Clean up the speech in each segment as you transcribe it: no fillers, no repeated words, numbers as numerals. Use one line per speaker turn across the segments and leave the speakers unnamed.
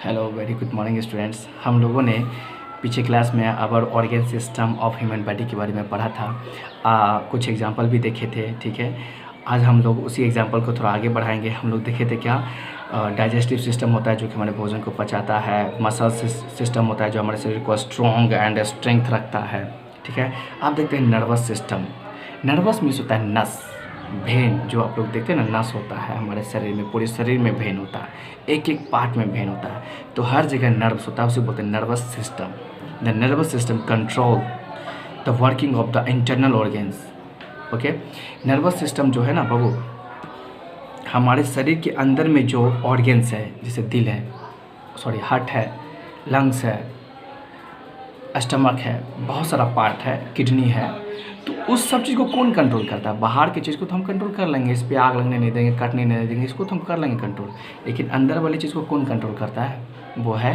Hello very good morning students. हम लोगों ने पीछे क्लास में our organ system of human body के बारे में पढ़ा था। कुछ एग्जांपल भी देखे थे। ठीक है, आज हम लोग उसी एग्जांपल को थोड़ा आगे बढ़ाएंगे। हम लोग देखे थे क्या डाइजेस्टिव सिस्टम होता है जो कि हमारे भोजन को पचाता है। मसल सिस्टम होता है जो हमारे शरीर को स्ट्रॉन्ग एंड स्ट्रेंथ रखता है। ठीक है, आप देखते हैं नर्वस सिस्टम। नर्वस मीन्स होता है नस, भेन। जो आप लोग देखते हैं ना, नस होता है हमारे शरीर में, पूरे शरीर में भेन होता है, एक एक पार्ट में भेन होता है, तो हर जगह नर्व्स होता है, उसे बोलते हैं nervous system. The nervous system control the working of the internal organs. Okay, nervous system जो है ना बाबू, हमारे शरीर के अंदर में जो ऑर्गेन्स है, जैसे दिल है, हार्ट है, लंग्स है, स्टमक है, बहुत सारा पार्ट है, किडनी है, तो उस सब चीज़ को कौन कंट्रोल करता है? बाहर की चीज़ को तो हम कंट्रोल कर लेंगे, इस पर आग लगने नहीं देंगे, कटने नहीं देंगे, इसको तो हम कर लेंगे कंट्रोल, लेकिन अंदर वाली चीज़ को कौन कंट्रोल करता है? वो है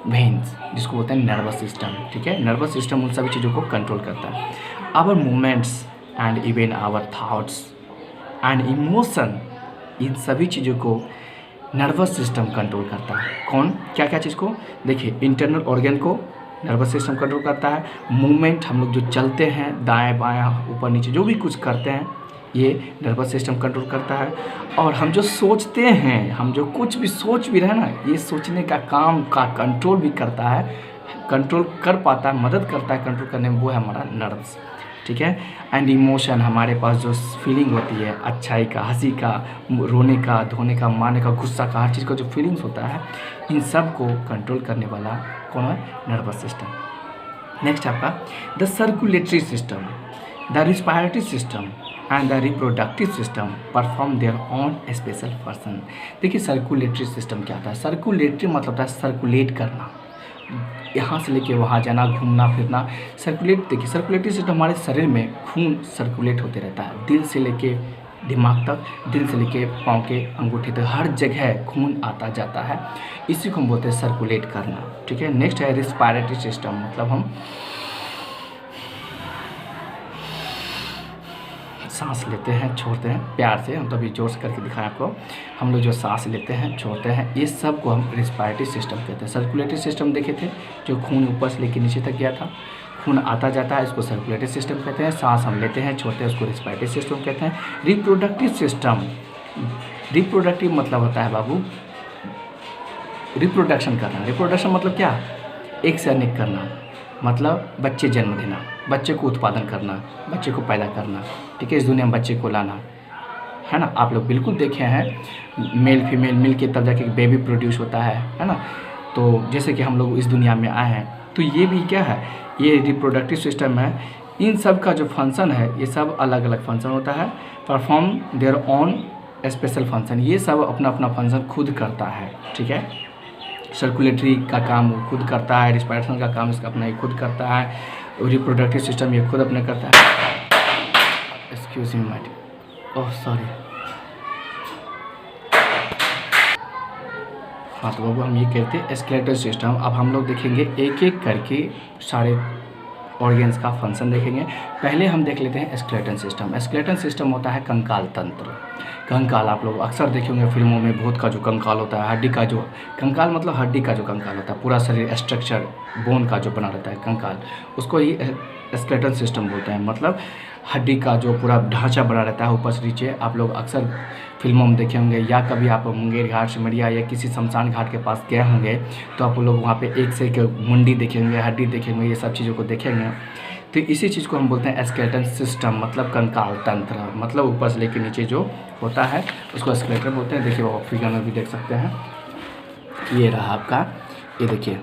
वेन्स, जिसको बोलते हैं नर्वस सिस्टम। ठीक है, नर्वस सिस्टम उन सभी चीज़ों को कंट्रोल करता है। Our movements and even our thoughts and emotion, इन सभी चीज़ों को नर्वस सिस्टम कंट्रोल करता है। कौन? क्या क्या चीज़ को? देखिए, इंटरनल ऑर्गन को नर्वस सिस्टम कंट्रोल करता है। मूवमेंट, हम लोग जो चलते हैं दाएं बायां ऊपर नीचे जो भी कुछ करते हैं, ये नर्वस सिस्टम कंट्रोल करता है। और हम जो सोचते हैं, हम जो कुछ भी सोच भी रहे हैं ना, ये सोचने का काम का कंट्रोल भी करता है, कंट्रोल कर पाता है, मदद करता है कंट्रोल करने में, वो है हमारा नर्व्स। ठीक है, एंड इमोशन, हमारे पास जो फीलिंग होती है, अच्छाई का, हंसी का, रोने का, धोने का, मारने का, गुस्सा का, हर चीज़ का जो फीलिंग्स होता है, इन सब को कंट्रोल करने वाला कौन है? Nervous system. नेक्स्ट आपका the circulatory system, the respiratory system and the reproductive system perform their on special person. देखिए, सर्कुलेटरी सिस्टम क्या होता है? सर्कुलेटरी मतलब होता है सर्कुलेट करना, यहाँ से लेके वहाँ जाना, घूमना फिरना। सर्कुलेट, देखिए सर्कुलेटरी सिस्टम, हमारे शरीर में खून सर्कुलेट होते रहता है, दिल से लेके दिमाग तक, दिल से लेके पाँव के अंगूठे तक, हर जगह खून आता जाता है, इसी को हम बोलते हैं सर्कुलेट करना। ठीक है, नेक्स्ट है रिस्पायरेटरी सिस्टम, मतलब हम सांस लेते हैं, छोड़ते हैं, प्यार से, हम तो अभी जोर से करके दिखाएं आपको, हम लोग जो सांस लेते हैं, छोड़ते हैं, ये सब को हम रिस्पायरेटरी सिस्टम कहते हैं। सर्कुलेटरी सिस्टम देखे थे, जो खून ऊपर से लेकर नीचे तक गया था, खून आता जाता है, इसको सर्कुलेटरी सिस्टम कहते हैं। सांस हम लेते हैं, छोड़ते हैं, उसको रिस्पायरेटरी सिस्टम कहते हैं। रिप्रोडक्टिव सिस्टम, रिप्रोडक्टिव मतलब होता है बाबू रिप्रोडक्शन करना। रिप्रोडक्शन मतलब क्या? एक से अनेक करना, मतलब बच्चे जन्म देना, बच्चे को उत्पादन करना, बच्चे को पैदा करना। ठीक है, इस दुनिया में बच्चे को लाना, है ना। आप लोग बिल्कुल देखे हैं, मेल फीमेल मिल के तब जाके बेबी प्रोड्यूस होता है ना। तो जैसे कि हम लोग इस दुनिया में आए हैं, तो ये भी क्या है? ये रिप्रोडक्टिव सिस्टम है। इन सब का जो फंक्शन है, ये सब अलग अलग फंक्शन होता है। Perform their on special function, ये सब अपना अपना फंक्शन खुद करता है। ठीक है, सर्कुलेटरी का काम वो खुद करता है, रिस्पायरेशन का काम इसका अपना ही खुद करता है, रिप्रोडक्टिव सिस्टम ये खुद अपने करता है। Excuse me my dear, oh sorry. हाँ, तो बाबू हम ये कहते हैं स्केलेटल सिस्टम। अब हम लोग देखेंगे एक एक करके सारे ऑर्गेन्स का फंक्शन देखेंगे। पहले हम देख लेते हैं स्केलेटल सिस्टम। स्केलेटल सिस्टम होता है कंकाल तंत्र। कंकाल आप लोग अक्सर देखे होंगे फिल्मों में, भूत का जो कंकाल होता है, हड्डी का जो कंकाल, मतलब हड्डी का जो कंकाल होता है, पूरा शरीर स्ट्रक्चर बोन का जो बना रहता है कंकाल, उसको ही स्केलेटल सिस्टम बोलते हैं। मतलब हड्डी का जो पूरा ढांचा बना रहता है ऊपर से नीचे। आप लोग अक्सर फिल्मों में देखे होंगे, या कभी आप मुंगेर घाट, सिमरिया या किसी शमशान घाट के पास गए होंगे, तो आप लोग वहाँ पे एक से एक मुंडी देखेंगे, हड्डी देखेंगे, ये सब चीज़ों को देखेंगे। तो इसी चीज़ को हम बोलते हैं स्केलेटल सिस्टम, मतलब कंकाल तंत्र, मतलब ऊपर से लेकर नीचे जो होता है उसको स्केलेटल बोलते हैं। देखिए वो फिगर में भी देख सकते हैं, ये रहा आपका, ये देखिए,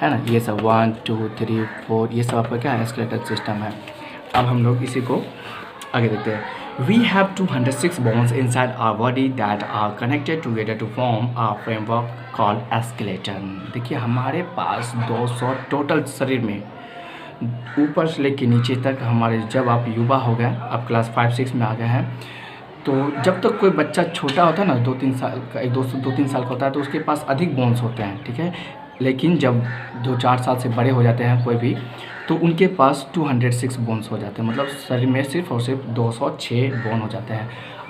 है ना, ये सब 1 2 3 4, ये सब आपका क्या है? स्केलेटल सिस्टम है। अब हम लोग इसी को आगे देखते हैं। We have 206 bones inside our body that are connected together to form a framework called skeleton। देखिए, हमारे पास 200 टोटल शरीर में, ऊपर से लेके नीचे तक हमारे, जब आप युवा हो गए, आप क्लास 5-6 में आ गए हैं, तो जब तक कोई बच्चा छोटा होता है ना, 2-3 साल का, 2-3 साल का होता है, तो उसके पास अधिक बोन्स होते हैं। ठीक है, लेकिन जब 2-4 साल से बड़े हो जाते हैं कोई भी, तो उनके पास 206 बोन्स हो जाते हैं, मतलब शरीर में सिर्फ और सिर्फ 206 बोन हो जाते हैं।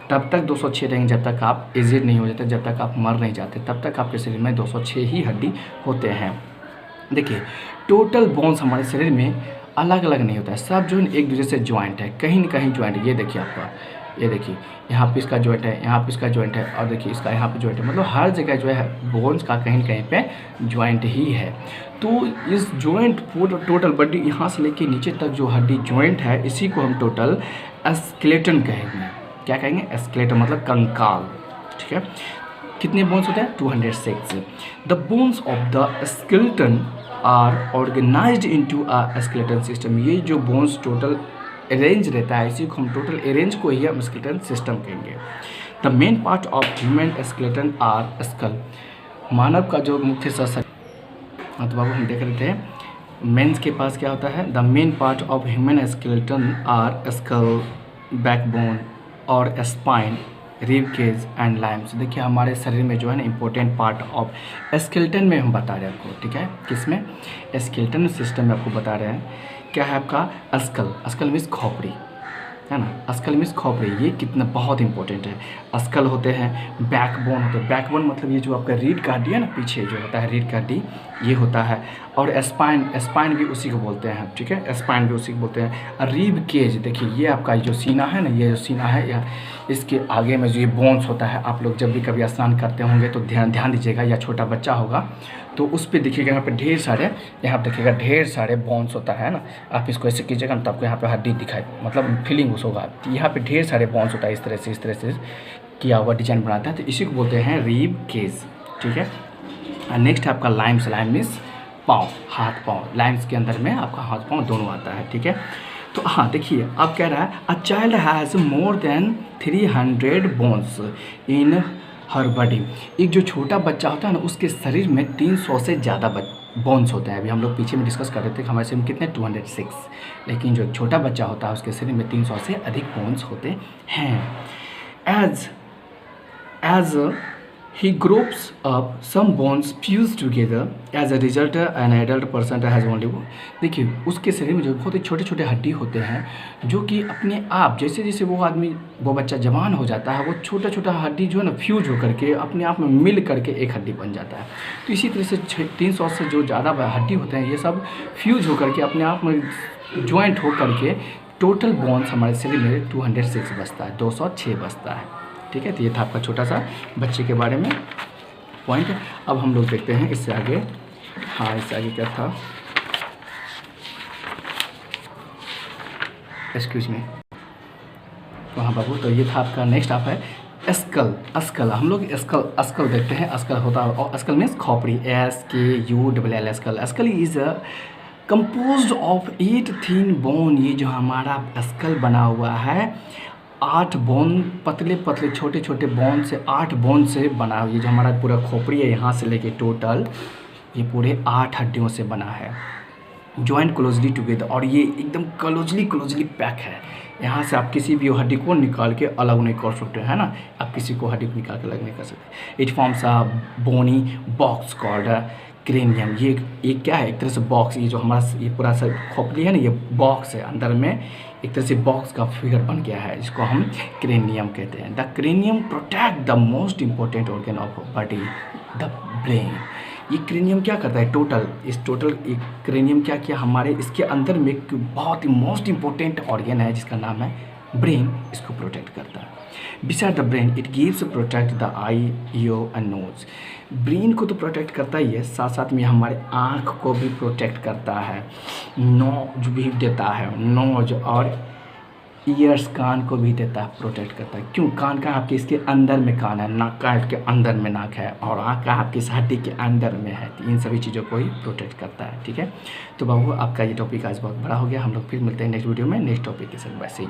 तब तक 206 रहेंगे जब तक आप एजेड नहीं हो जाते, जब तक आप मर नहीं जाते, तब तक आपके शरीर में 206 ही हड्डी होते हैं। देखिए टोटल बोन्स हमारे शरीर में अलग अलग नहीं होता है, सब जो है एक दूसरे से ज्वाइंट है, कहीं ना कहीं ज्वाइंट है। ये देखिए आपका, ये देखिए यहाँ पे इसका जॉइंट है, यहाँ पे इसका जॉइंट है, और देखिए इसका यहाँ पे जॉइंट है, मतलब हर जगह जो है बोन्स का कहीं कहीं पे जॉइंट ही है। तो इस जॉइंट पूरा टोटल बॉडी यहाँ से लेके नीचे तक जो हड्डी जॉइंट है, इसी को हम टोटल स्केलेटन कहेंगे। क्या कहेंगे? स्केलेटन मतलब कंकाल, ठीक है। कितने बोन्स होते हैं? 206। The bones of the skeleton are organised into a skeleton system. ये जो बोन्स टोटल अरेंज रहता है, इसी को हम टोटल अरेंज को ही हम स्केलेटन सिस्टम कहेंगे। The main part of human skeleton are skull. मानव का जो मुख्य शरीर, तो बाबू हम देख रहे थे मेंस के पास क्या होता है, the main part of human skeleton are skull, backbone और spine, rib cage and limbs. देखिए हमारे शरीर में जो है ना इंपॉर्टेंट पार्ट ऑफ स्केलेटन में हम बता रहे हैं आपको, ठीक है। किसमें? स्केलेटन सिस्टम में आपको बता रहे हैं। क्या है आपका? स्कल। स्कल मीन्स खोपड़ी, है ना। स्कल मीन्स खोपड़ी, ये कितना बहुत इंपॉर्टेंट है। स्कल होते हैं, बैकबोन होते हैं। बैकबोन मतलब ये जो आपका रीढ़ का हड्डी है ना, पीछे जो होता है रीढ़ का हड्डी, ये होता है। और स्पाइन, स्पाइन भी उसी को बोलते हैं, ठीक है। स्पाइन भी उसी को बोलते हैं। रिब केज, देखिए ये आपका जो सीना है ना, ये जो सीना है या इसके आगे में जो ये बोन्स होता है, आप लोग जब भी कभी स्नान करते होंगे तो ध्यान दीजिएगा, या छोटा बच्चा होगा तो उस पर देखिएगा यहाँ पे ढेर सारे, यहाँ पे देखिएगा ढेर सारे बोन्स होता है ना। आप इसको ऐसे कीजिएगा ना तो आपको यहाँ पे हड्डी दिखाई, मतलब फीलिंग उस होगा। यहाँ पे ढेर सारे बोन्स होता है, इस तरह से किया हुआ डिजाइन बनाता है, तो इसी को बोलते हैं रिब केज, ठीक है। नेक्स्ट आपका लाइम्स। लाइम मीन्स पाँव, हाथ पाँव। लाइम्स के अंदर में आपका हाथ पाँव दोनों आता है, ठीक है। तो हाँ देखिए अब कह रहा है, a child has more than 300 bones in her body. एक जो छोटा बच्चा होता है ना, उसके शरीर में 300 से ज़्यादा बोन्स होते हैं। अभी हम लोग पीछे में डिस्कस कर रहे थे कि हमारे शरीर में कितने 206, लेकिन जो छोटा बच्चा होता है उसके शरीर में 300 से अधिक बोन्स होते हैं। As he grows up, some bones fuse together. As a result, an adult person has only one. देखिए उसके शरीर में जो बहुत ही छोटे छोटे हड्डी होते हैं, जो कि अपने आप जैसे जैसे वो बच्चा जवान हो जाता है, वो छोटा छोटा हड्डी जो है ना फ्यूज होकर के अपने आप में मिल करके एक हड्डी बन जाता है। तो इसी तरह से 300 से जो ज़्यादा हड्डी होते हैं, ये सब फ्यूज होकर के अपने आप में ज्वाइंट होकर के टोटल बोन्स हमारे शरीर में 206 बचता है, 206 बचता है, ठीक है। तो ये था आपका छोटा सा बच्चे के बारे में पॉइंट। अब हम लोग देखते हैं इससे आगे। हाँ इससे आगे क्या था, एक्सक्यूज मी। तो हाँ बाबू, तो ये था आपका। नेक्स्ट आप है स्कल। स्कल हम लोग स्कल देखते हैं। स्कल होता है, और स्कल मीन्स खोपड़ी, SKULL skull. Skull is composed of 8 thin bone. ये जो हमारा स्कल बना हुआ है 8 बोन, पतले पतले छोटे छोटे बोन से, 8 बोन से बना हुआ। ये जो हमारा पूरा खोपड़ी है, यहाँ से लेके टोटल ये पूरे 8 हड्डियों से बना है, जॉइंट क्लोजली टुगेदर। और ये एकदम क्लोजली पैक है। यहाँ से आप किसी भी हड्डी को निकाल के अलग नहीं कर सकते, है ना। आप किसी को हड्डी को निकाल के अलग नहीं कर सकते। It forms a bony box called cranium. ये क्या है? एक तरह से बॉक्स, ये जो हमारा ये पूरा सा खोपड़ी है ना, ये बॉक्स है, अंदर में एक तरह से बॉक्स का फिगर बन गया है, जिसको हम क्रेनियम कहते हैं। The cranium protect the most important organ of body, the brain. ये क्रेनियम क्या करता है? टोटल क्रेनियम क्या किया हमारे, इसके अंदर में एक बहुत ही मोस्ट इंपॉर्टेंट ऑर्गन है जिसका नाम है ब्रेन, इसको प्रोटेक्ट करता है। Beside the brain it gives protect the eye, ear and nose. Brain को तो प्रोटेक्ट करता ही है, साथ साथ में हमारे आँख को भी प्रोटेक्ट करता है, नोज भी देता है, नोज और ईयर्स कान को भी देता है, प्रोटेक्ट करता है। क्यों? कान का आपके इसके अंदर में कान है, नाक का आपके अंदर में नाक है, और आँख का आपकी इस हड्डी के अंदर में है। तो इन सभी चीज़ों को ही प्रोटेक्ट करता है, ठीक है। तो बाबू आपका ये टॉपिक आज बहुत बड़ा हो गया। हम लोग फिर मिलते हैं नेक्स्ट वीडियो में नेक्स्ट टॉपिक के साथ। वैसे ही